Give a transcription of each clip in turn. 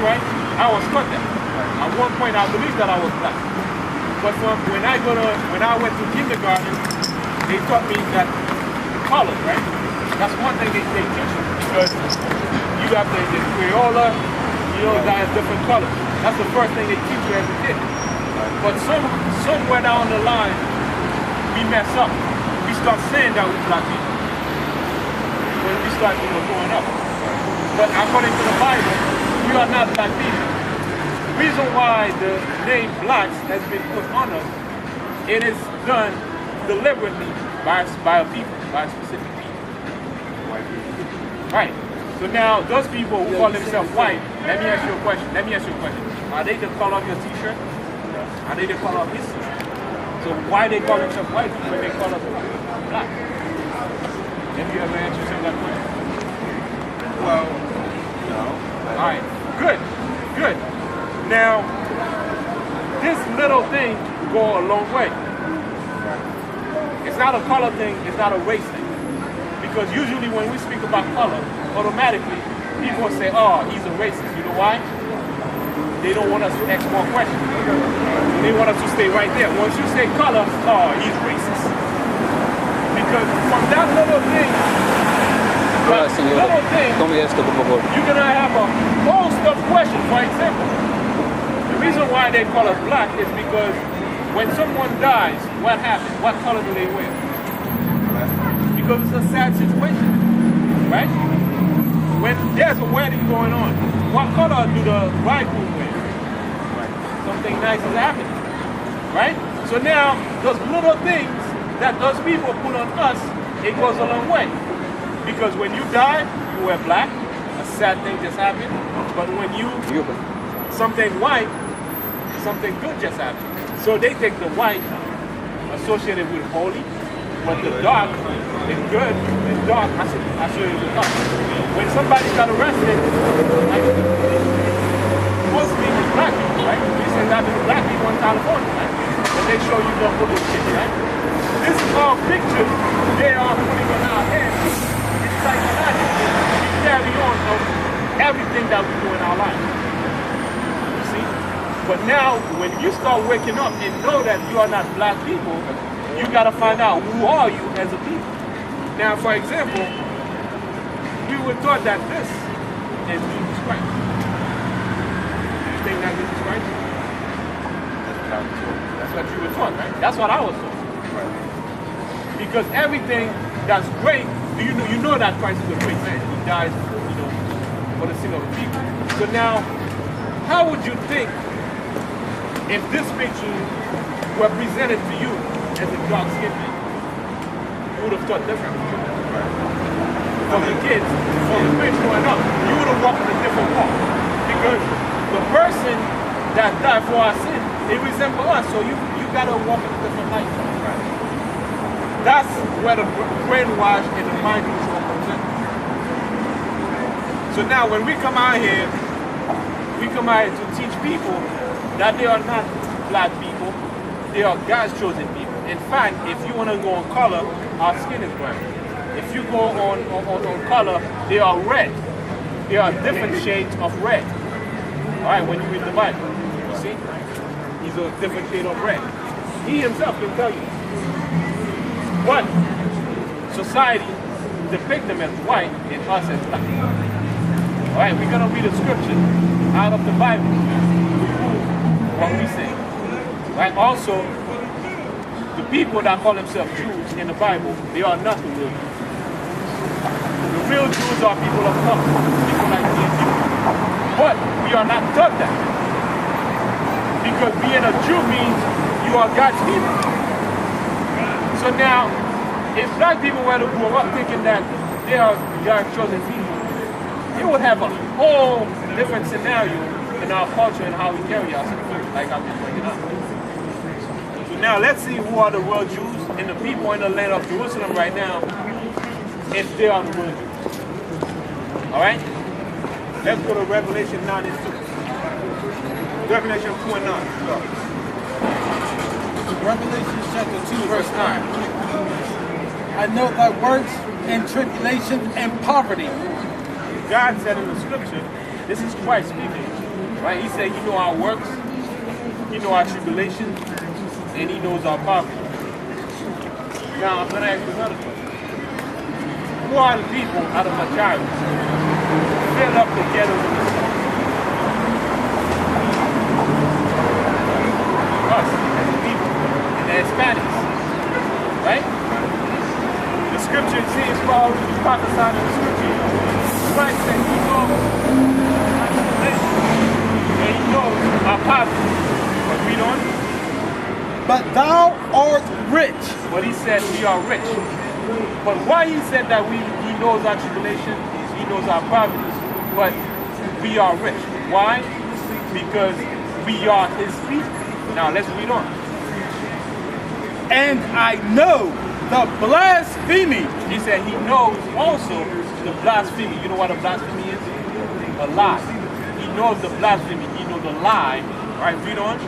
right, I was taught that. At one point, I believed that I was black. But when I went to kindergarten, they taught me that color, right? That's one thing they teach you, because you got the Crayola, you know, that has different colors. That's the first thing they teach you as a kid. But somewhere down the line, we mess up. We start saying that we're black people when we start, growing up. But according to the Bible, we are not black people. The reason why the name blacks has been put on us, it is done deliberately by a people, by a specific people. White people. Right. So now, those people who call themselves white, let me ask you a question. Are they the color of your t-shirt? Are they the color of his t-shirt? So why they call themselves white when they call us black? Have you ever answered yourself that question? Well, no. All right. Good. Now, this little thing go a long way. It's not a color thing. It's not a race thing. Because usually when we speak about color, automatically people say, oh, he's a racist. You know why? They don't want us to ask more questions. They want us to stay right there. Once you say color, oh, he's racist. Because from that little thing, you're going to have a host of questions. For example, the reason why they call us black is because when someone dies, what happens? What color do they wear? Because it's a sad situation, right? When there's a wedding going on, what color do the bridegroom wear? Something nice is happening, right? So now, those little things that those people put on us, it goes a long way. Because when you die, you wear black, a sad thing just happened. But when you, something white, something good just happened. So they take the white associated with holy, but the dark is good, and dark associated with us. When somebody got arrested, like, mostly it's black people, right? We say that to black people in California, right? And they show you the police shit, right? This is all pictures they are putting on our heads. It's psychological. We carry on of everything that we do in our life. You see? But now, when you start waking up and know that you are not black people, you got to find out who are you as a people. Now, for example, we were taught that this is Jesus Christ. Do you think that this is Christ? That's what you were taught, right? That's what I was taught. Right. Because everything that's great, you know that Christ is a great man. He dies, for the sin of the people. So now, how would you think if this picture were presented to you as a dark-skinned man? You would have thought differently. Right. From the kids, from the kids growing up, you would have walked in a different walk. Because the person that died for our sin, they resemble us, so you got to walk in a different light. Right. That's where the brainwash and the mind control comes in. So now when we come out here to teach people that they are not black people, they are God's chosen people. In fact, if you want to go on color, our skin is brown. If you go on color, they are red. There are different shades of red. Alright, when you read the Bible, you see? He's a different shade of red. He himself can tell you. But society depict them as white and us as black. Alright, we're going to read a scripture out of the Bible to prove what we say. Right? Also, the people that call themselves Jews in the Bible, they are not the real Jews. The real Jews are people of color, people like me and you. But we are not taught that. Because being a Jew means you are God's people. So now, if black people were to grow up thinking that they are God's chosen people, it would have a whole different scenario in our culture and how we carry ourselves, like I've been bringing up. So now let's see who are the real Jews and the people in the land of Jerusalem right now, if they are the real Jews. Alright? Let's go to Revelation 9 and 2. Revelation 2 and 9. Go. Revelation chapter 2, verse 9. I know thy works and tribulation and poverty. God said in the scripture, this is Christ speaking, Right? He said he knows our works, he knows our tribulation, and he knows our poverty. Now I'm going to ask you another question. Who are the people out of majority fill up the ghettos of the city? Us, as a people, and the Hispanics. Right? The scripture says, Paul prophesied in the scripture, Christ said he knows our tribulation, and he knows our poverty. But we don't. But thou art rich. But he said we are rich. But why he said that he knows our tribulation, he knows our poverty, but we are rich. Why? Because we are his people. Now let's read on. And I know the blasphemy. He said he knows also the blasphemy. You know what a blasphemy is? A lie. He knows the blasphemy. He knows the lie. Right, read on.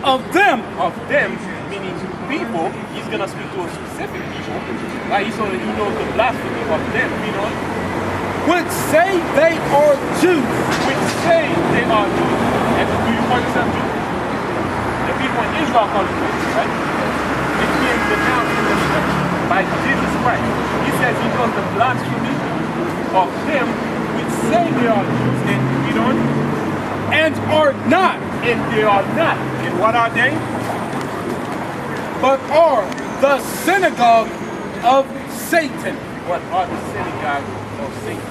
Of them. Of them, meaning people. He's going to speak to a specific people. Right, so he knows the blasphemy of them. Read on. Which say they are Jews. Which say they are Jews. And do you call yourself Jews? The people in Israel call it Jews, right? It's being denounced in the scripture by Jesus Christ. He says he knows the blasphemy of them which say they are Jews. And read on. And are not. And they are not. And what are they? But are the synagogue of Satan. What are the synagogue of Satan?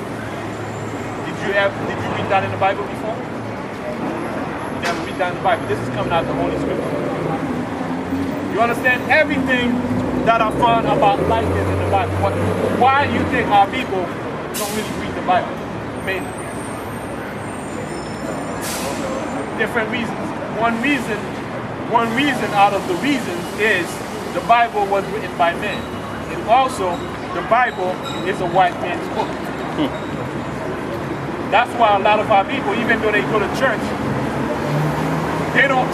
Did you read that in the Bible before? You never read that in the Bible. This is coming out of the Holy Scripture. You understand? Everything that I found about life is in the Bible. Why you think our people don't really read the Bible? Mainly. Different reasons. One reason out of the reasons is the Bible was written by men. And also, the Bible is a white man's book. That's why a lot of our people, even though they go to church,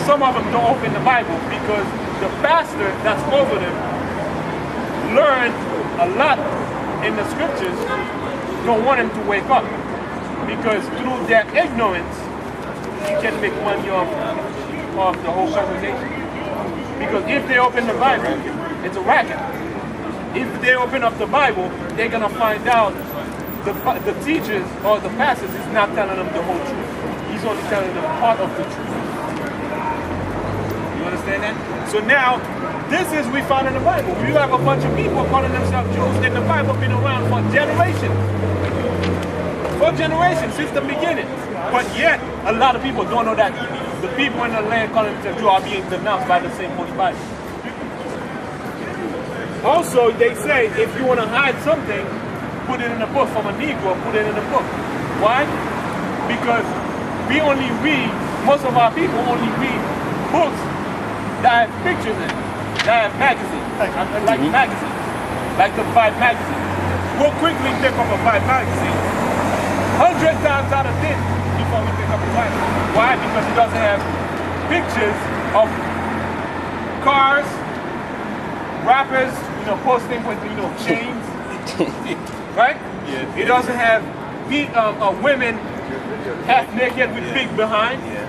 some of them don't open the Bible because the pastor that's over them learned a lot in the scriptures, don't want them to wake up. Because through their ignorance, you can make money off the whole congregation. Because if they open the Bible, it's a racket. If they open up the Bible, they're going to find out the teachers or the pastors is not telling them the whole truth. He's only telling them part of the truth. You understand that? So now, this is we found in the Bible. You have a bunch of people calling themselves Jews, and the Bible been around for generations. For generations, since the beginning. But yet, a lot of people don't know that the people in the land calling themselves Jews are being denounced by the same Holy Bible. Also, they say if you want to hide something, put it in a book. From a Negro, put it in a book. Why? Because we only read, most of our people only read books that have pictures in it, that have magazines, like magazines, like the VIII magazine. We'll quickly pick up a VIII magazine 100 times out of 10 before we pick up a Bible. Why? Because it doesn't have pictures of cars, rappers, posting with, chains, right? Yeah. It doesn't have women half naked with big behind. Yeah.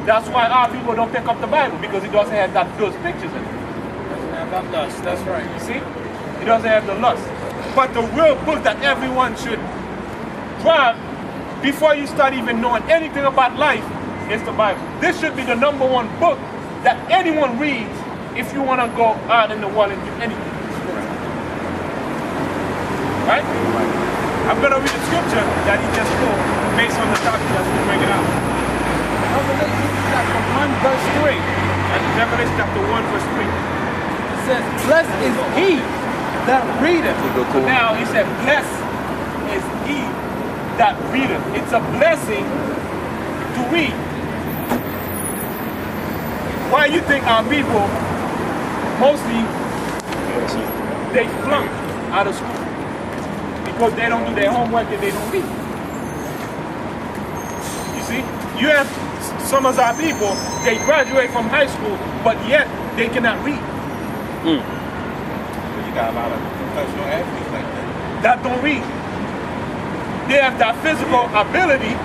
That's why our people don't pick up the Bible, because it doesn't have those pictures in it. It doesn't have that lust, that's right. You see? It doesn't have the lust. But the real book that everyone should grab before you start even knowing anything about life is the Bible. This should be the #1 book that anyone reads if you want to go out in the world and do anything. Right? I'm going to read the scripture that he just quoted based on the topic that we're bringing out. Revelation chapter 1 verse 3. And Revelation chapter 1 verse 3. It says, blessed is he that readeth. So now he said, blessed is he that readeth. It's a blessing to read. Why you think our people mostly they flunk out of school? Because they don't do their homework and they don't read. You see? You have some of our people, they graduate from high school, but yet they cannot read. You got a lot of professional athletes like that don't read. They have that physical ability,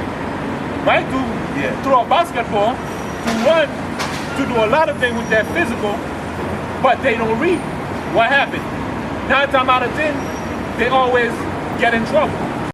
right? To throw a basketball, to run, to do a lot of things with their physical, but they don't read. What happened? 9 times out of 10, they always get in trouble.